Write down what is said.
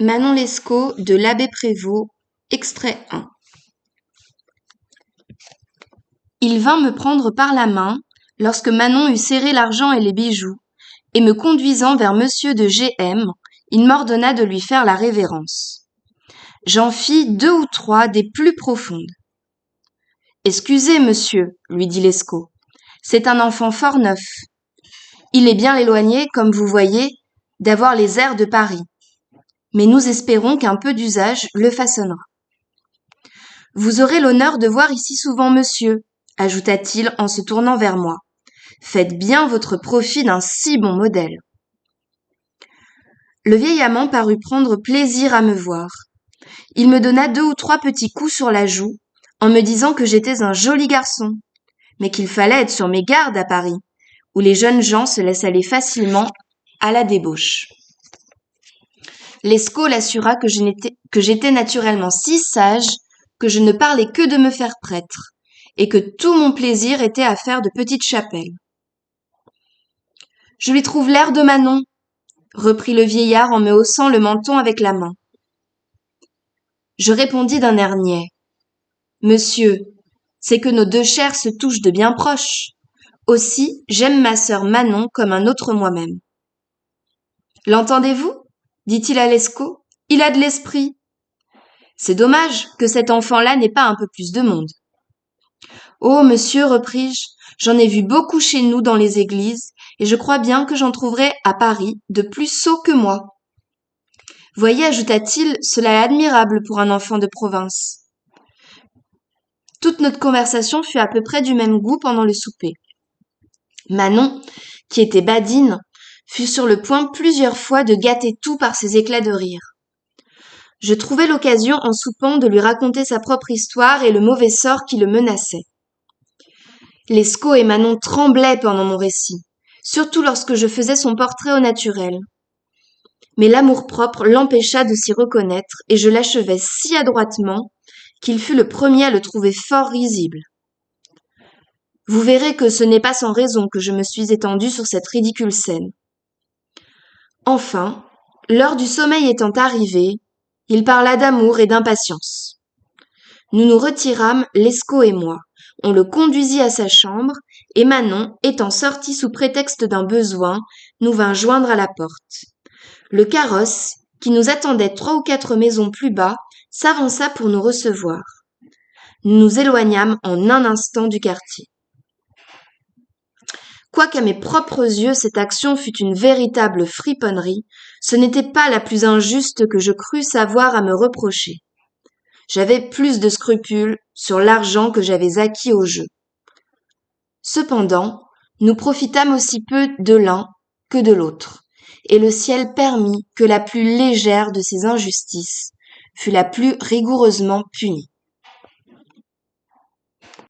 Manon Lescaut de l'abbé Prévost, extrait 1. Il vint me prendre par la main, lorsque Manon eut serré l'argent et les bijoux, et me conduisant vers monsieur de G.M., il m'ordonna de lui faire la révérence. J'en fis 2 ou 3 des plus profondes. Excusez, monsieur, lui dit Lescaut, c'est un enfant fort neuf. Il est bien éloigné, comme vous voyez, d'avoir les airs de Paris. Mais nous espérons qu'un peu d'usage le façonnera. Vous aurez l'honneur de voir ici souvent monsieur, ajouta-t-il en se tournant vers moi. Faites bien votre profit d'un si bon modèle. Le vieil amant parut prendre plaisir à me voir. Il me donna 2 ou 3 petits coups sur la joue, en me disant que j'étais un joli garçon, mais qu'il fallait être sur mes gardes à Paris, où les jeunes gens se laissent aller facilement à la débauche. Lescaut l'assura que j'étais naturellement si sage que je ne parlais que de me faire prêtre, et que tout mon plaisir était à faire de petites chapelles. Je lui trouve l'air de Manon, reprit le vieillard en me haussant le menton avec la main. Je répondis d'un air niais. Monsieur, c'est que nos 2 chairs se touchent de bien proche. Aussi, j'aime ma sœur Manon comme un autre moi-même. L'entendez-vous? Dit-il à Lescaut. Il a de l'esprit. C'est dommage que cet enfant-là n'ait pas un peu plus de monde. Oh, monsieur, repris-je, j'en ai vu beaucoup chez nous dans les églises, et je crois bien que j'en trouverai à Paris de plus sots que moi. Voyez, ajouta-t-il, cela est admirable pour un enfant de province. Toute notre conversation fut à peu près du même goût pendant le souper. Manon, qui était badine, fut sur le point plusieurs fois de gâter tout par ses éclats de rire. Je trouvai l'occasion en soupant de lui raconter sa propre histoire et le mauvais sort qui le menaçait. Lescaut et Manon tremblaient pendant mon récit, surtout lorsque je faisais son portrait au naturel. Mais l'amour-propre l'empêcha de s'y reconnaître, et je l'achevai si adroitement qu'il fut le premier à le trouver fort risible. Vous verrez que ce n'est pas sans raison que je me suis étendue sur cette ridicule scène. Enfin, l'heure du sommeil étant arrivée, il parla d'amour et d'impatience. Nous nous retirâmes, Lescaut et moi. On le conduisit à sa chambre, et Manon, étant sortie sous prétexte d'un besoin, nous vint joindre à la porte. Le carrosse, qui nous attendait 3 ou 4 maisons plus bas, s'avança pour nous recevoir. Nous nous éloignâmes en un instant du quartier. Quoiqu'à mes propres yeux cette action fût une véritable friponnerie, ce n'était pas la plus injuste que je crusse avoir à me reprocher. J'avais plus de scrupules sur l'argent que j'avais acquis au jeu. Cependant, nous profitâmes aussi peu de l'un que de l'autre, et le ciel permit que la plus légère de ces injustices fût la plus rigoureusement punie.